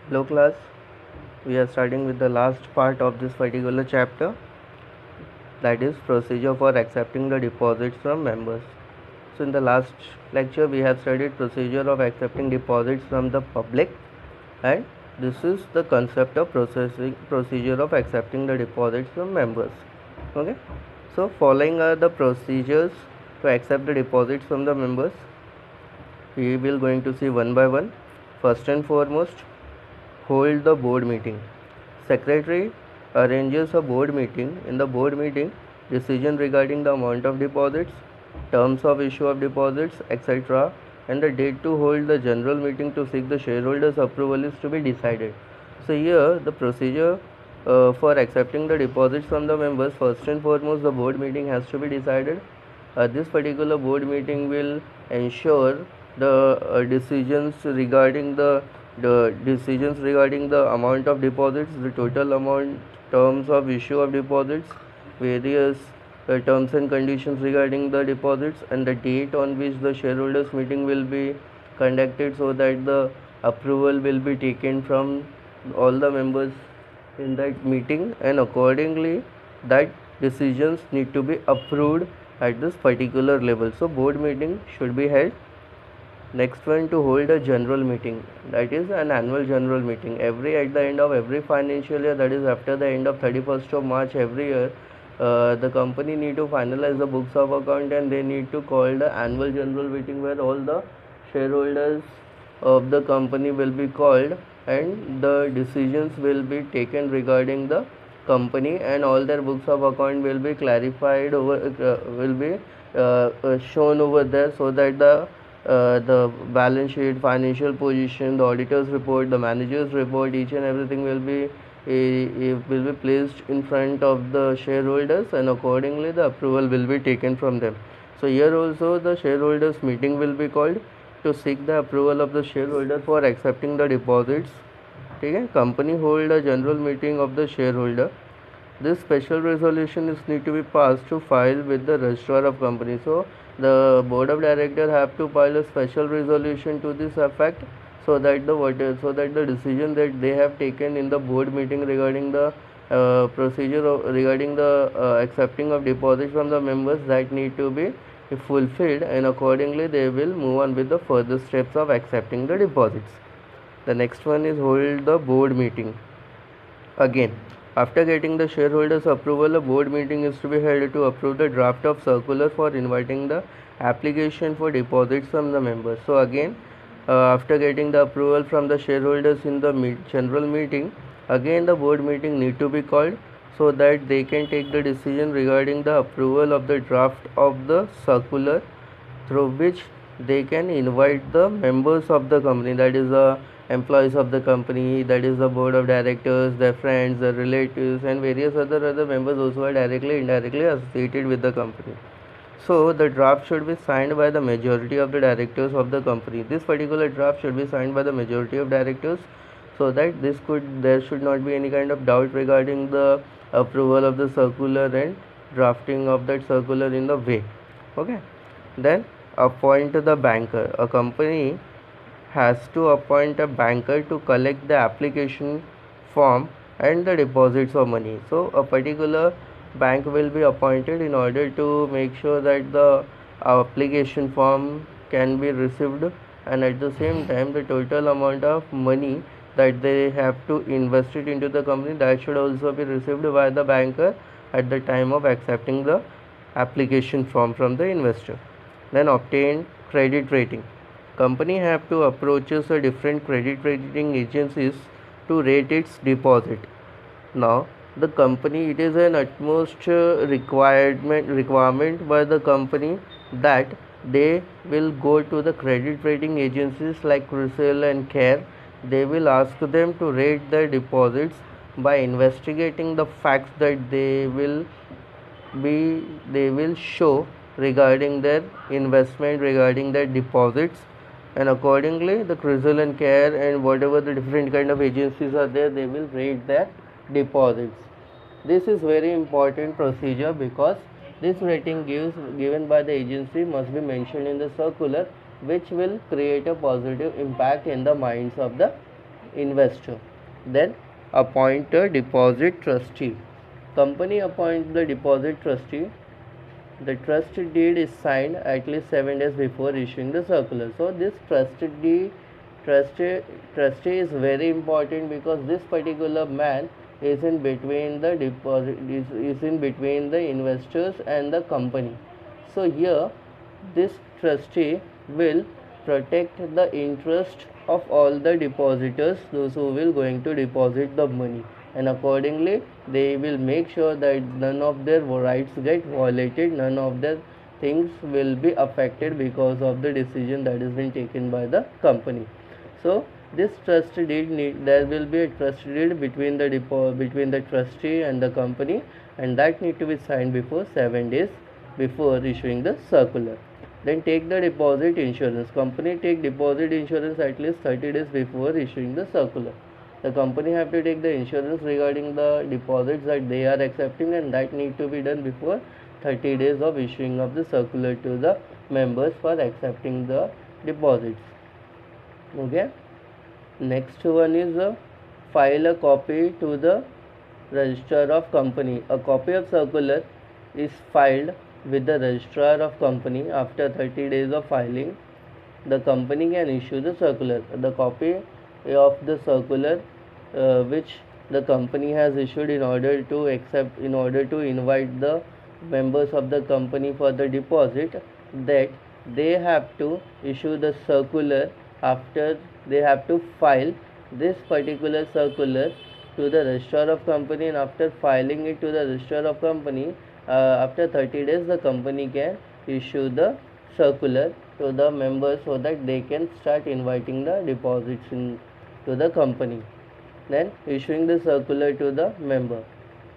Hello class, we are starting with the last part of this particular chapter, that is procedure for accepting the deposits from members. So in the last lecture we have studied procedure of accepting deposits from the public, and this is the concept of procedure of accepting the deposits from members. Okay, so following are the procedures to accept the deposits from the members. We will going to see one by one. First and foremost, hold the board meeting. Secretary arranges a board meeting. In the board meeting, decision regarding the amount of deposits, terms of issue of deposits, etc., and the date to hold the general meeting to seek the shareholders' approval is to be decided. So here the procedure for accepting the deposits from the members, first and foremost the board meeting has to be decided. This particular board meeting will ensure the decisions regarding the amount of deposits, the total amount, terms of issue of deposits, various terms and conditions regarding the deposits, and the date on which the shareholders meeting will be conducted, so that the approval will be taken from all the members in that meeting, and accordingly that decisions need to be approved at this particular level. So board meeting should be held. Next one, to hold a general meeting, that is an annual general meeting at the end of every financial year, that is after the end of 31st of March every year. The company need to finalize the books of account, and they need to call the annual general meeting where all the shareholders of the company will be called, and the decisions will be taken regarding the company, and all their books of account will be clarified will be shown over there, so that the balance sheet, financial position, the auditor's report, the manager's report, each and everything will be placed in front of the shareholders, and accordingly the approval will be taken from them. So here also the shareholders meeting will be called to seek the approval of the shareholder for accepting the deposits. Okay, company hold a general meeting of the shareholder. This special resolution is need to be passed to file with the registrar of company. So the board of directors have to file a special resolution to this effect, so that the decision that they have taken in the board meeting regarding the regarding the accepting of deposits from the members, that need to be fulfilled, and accordingly they will move on with the further steps of accepting the deposits. The next one is hold the board meeting. Again, after getting the shareholders' approval, a board meeting is to be held to approve the draft of circular for inviting the application for deposits from the members. So again, after getting the approval from the shareholders in the general meeting, again the board meeting need to be called, so that they can take the decision regarding the approval of the draft of the circular, through which they can invite the members of the company, that is the employees of the company, that is the board of directors, their friends, their relatives, and various other members also are directly indirectly associated with the company. So the draft should be signed by the majority of the directors of the company. This particular draft should be signed by the majority of directors, so that there should not be any kind of doubt regarding the approval of the circular and drafting of that circular in the way. Okay, then appoint the banker. A company has to appoint a banker to collect the application form and the deposits of money. So a particular bank will be appointed in order to make sure that the application form can be received, and at the same time the total amount of money that they have to invest it into the company, that should also be received by the banker at the time of accepting the application form from the investor. Then obtain credit rating. Company have to approaches a different credit rating agencies to rate its deposit. Now the company, it is an utmost requirement by the company that they will go to the credit rating agencies like CRISIL and CARE. They will ask them to rate their deposits by investigating the facts that they will show regarding their investment, regarding their deposits, and accordingly the CRISIL and CARE and whatever the different kind of agencies are there, they will rate their deposits. This is very important procedure, because this rating given by the agency must be mentioned in the circular, which will create a positive impact in the minds of the investor. Then appoint a deposit trustee. Company appoints the deposit trustee. The trust deed is signed at least 7 days before issuing the circular. So this trustee is very important, because this particular man is in between the is in between the investors and the company. So here this trustee will protect the interest of all the depositors, those who will going to deposit the money, and accordingly they will make sure that none of their rights get violated, none of their things will be affected because of the decision that has been taken by the company. So this trust deed there will be a trust deed between the trustee and the company, and that need to be signed before 7 days before issuing the circular. Then take the deposit insurance. Company take deposit insurance at least 30 days before issuing the circular. The company have to take the insurance regarding the deposits that they are accepting, and that need to be done before 30 days of issuing of the circular to the members for accepting the deposits. Okay. Next one is file a copy to the registrar of company. A copy of circular is filed with the registrar of company. After 30 days of filing, the company can issue the circular. The copy of the circular which the company has issued in order to invite the members of the company for the deposit, that they have to issue the circular after they have to file this particular circular to the registrar of company, and after filing it to the registrar of company, after 30 days the company can issue the circular to the members so that they can start inviting the deposits to the company. Then issuing the circular to the member.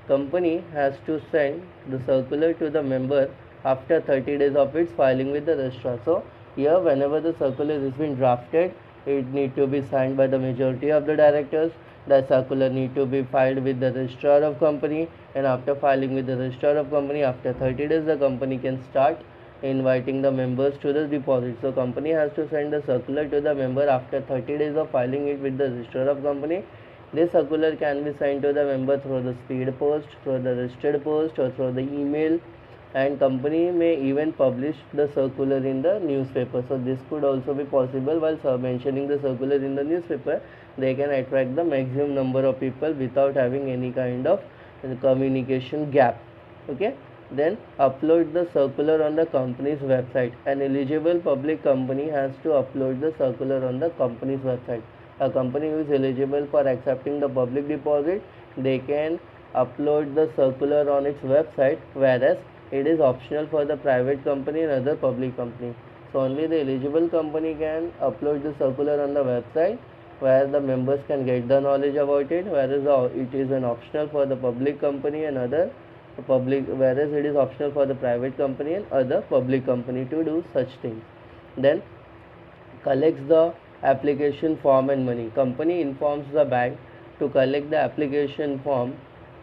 Company has to send the circular to the member after 30 days of its filing with the registrar. So here whenever the circular is being drafted, it need to be signed by the majority of the directors. The circular need to be filed with the registrar of company, and after filing with the registrar of company, after 30 days the company can start inviting the members to the deposit. So company has to send the circular to the member after 30 days of filing it with the registrar of company. This circular can be sent to the member through the speed post, through the registered post, or through the email, and company may even publish the circular in the newspaper. So this could also be possible. While mentioning the circular in the newspaper, they can attract the maximum number of people without having any kind of communication gap. Okay. Then upload the circular on the company's website. An eligible public company has to upload the circular on the company's website. A company who is eligible for accepting the public deposit, they can upload the circular on its website, whereas it is optional for the private company and other public company. So only the eligible company can upload the circular on the website, where the members can get the knowledge about it, whereas it is an optional for the public company and other public, whereas it is optional for the private company and other public company to do such things. Then collects the application form and money. Company informs the bank to collect the application form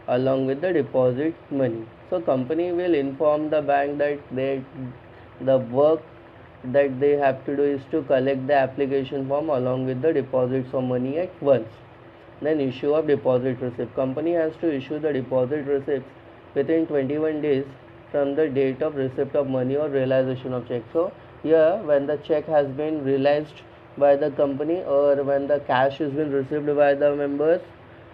along with the deposit money. So company will inform the bank that the work that they have to do is to collect the application form along with the deposits of money at once. Then issue of deposit receipt. Company has to issue the deposit receipts within 21 days from the date of receipt of money or realization of check. So here when the check has been realized by the company, or when the cash has been received by the members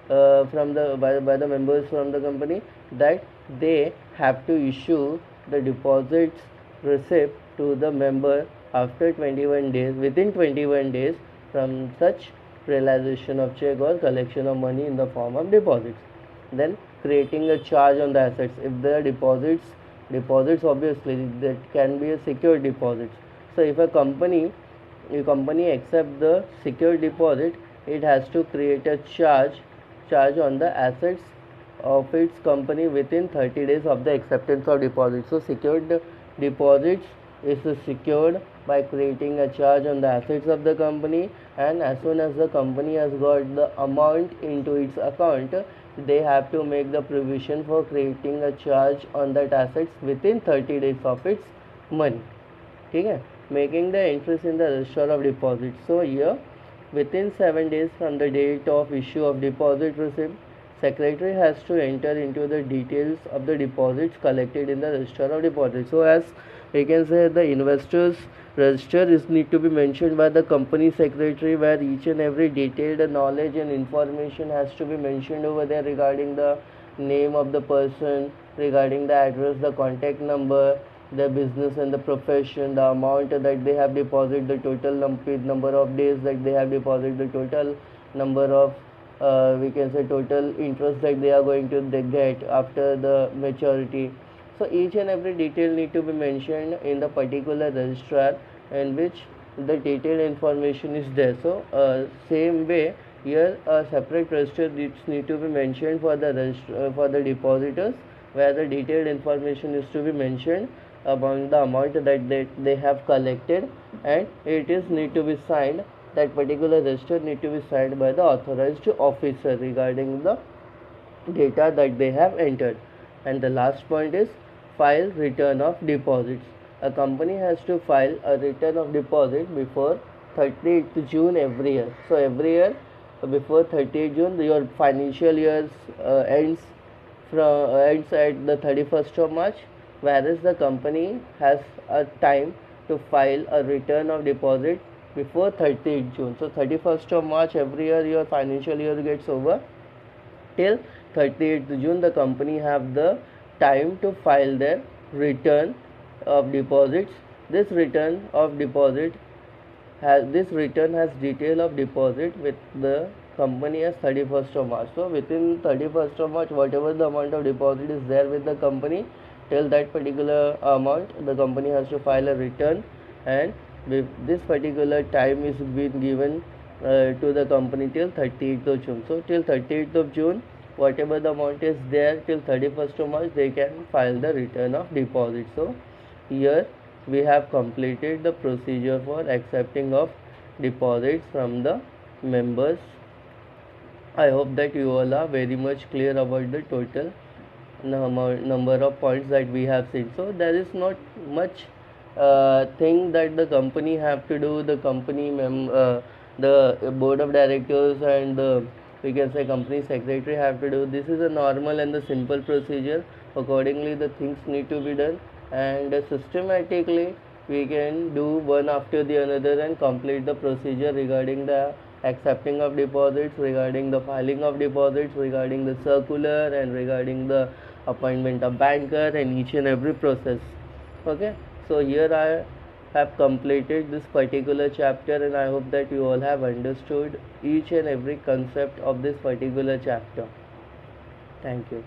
by the members from the company, that they have to issue the deposits receipt to the member after 21 days, within 21 days from such realization of check or collection of money in the form of deposits. Then creating a charge on the assets. If the deposits obviously that can be a secure deposits. So if a company accept the secure deposit, it has to create a charge on the assets of its company within 30 days of the acceptance of deposit. So secured deposits is secured by creating a charge on the assets of the company, and as soon as the company has got the amount into its account, they have to make the provision for creating a charge on that assets within 30 days of its money. Okay, making the entries in the register of deposits. So here Within 7 days from the date of issue of deposit receipt, secretary has to enter into the details of the deposits collected in the register of deposits. So as we can say, the investors register is need to be mentioned by the company secretary, where each and every detailed knowledge and information has to be mentioned over there regarding the name of the person, regarding the address, the contact number, their business and the profession, the amount that they have deposited, the total number of days that they have deposited, the total number of we can say total interest that they are going to get after the maturity. So each and every detail need to be mentioned in the particular registrar, in which the detailed information is there. So same way here a separate register need to be mentioned for the for the depositors, where the detailed information is to be mentioned about the amount that they have collected, and it is need to be signed, that particular register need to be signed by the authorized officer regarding the data that they have entered. And the last point is file return of deposits. A company has to file a return of deposit before 30th June every year. So every year before 30th June your financial year ends at the 31st of March, whereas the company has a time to file a return of deposit before 30th June. So 31st of March every year your financial year gets over. Till 30th June the company have the time to file their return of deposits. This return has detail of deposit with the company as 31st of March. So within 31st of March, whatever the amount of deposit is there with the company, till that particular amount the company has to file a return, and this particular time is being given to the company till 30th of June. So till 30th of June, whatever the amount is there till 31st of March, they can file the return of deposit. So here we have completed the procedure for accepting of deposits from the members. I hope that you all are very much clear about the total number of points that we have seen. So there is not much thing that the company have to do. The the board of directors and we can say company secretary have to do. This is a normal and the simple procedure. Accordingly the things need to be done, and systematically we can do one after the another and complete the procedure regarding the accepting of deposits, regarding the filing of deposits, regarding the circular, and regarding the appointment of banker, and each and every process. Okay, so here I have completed this particular chapter, and I hope that you all have understood each and every concept of this particular chapter. Thank you.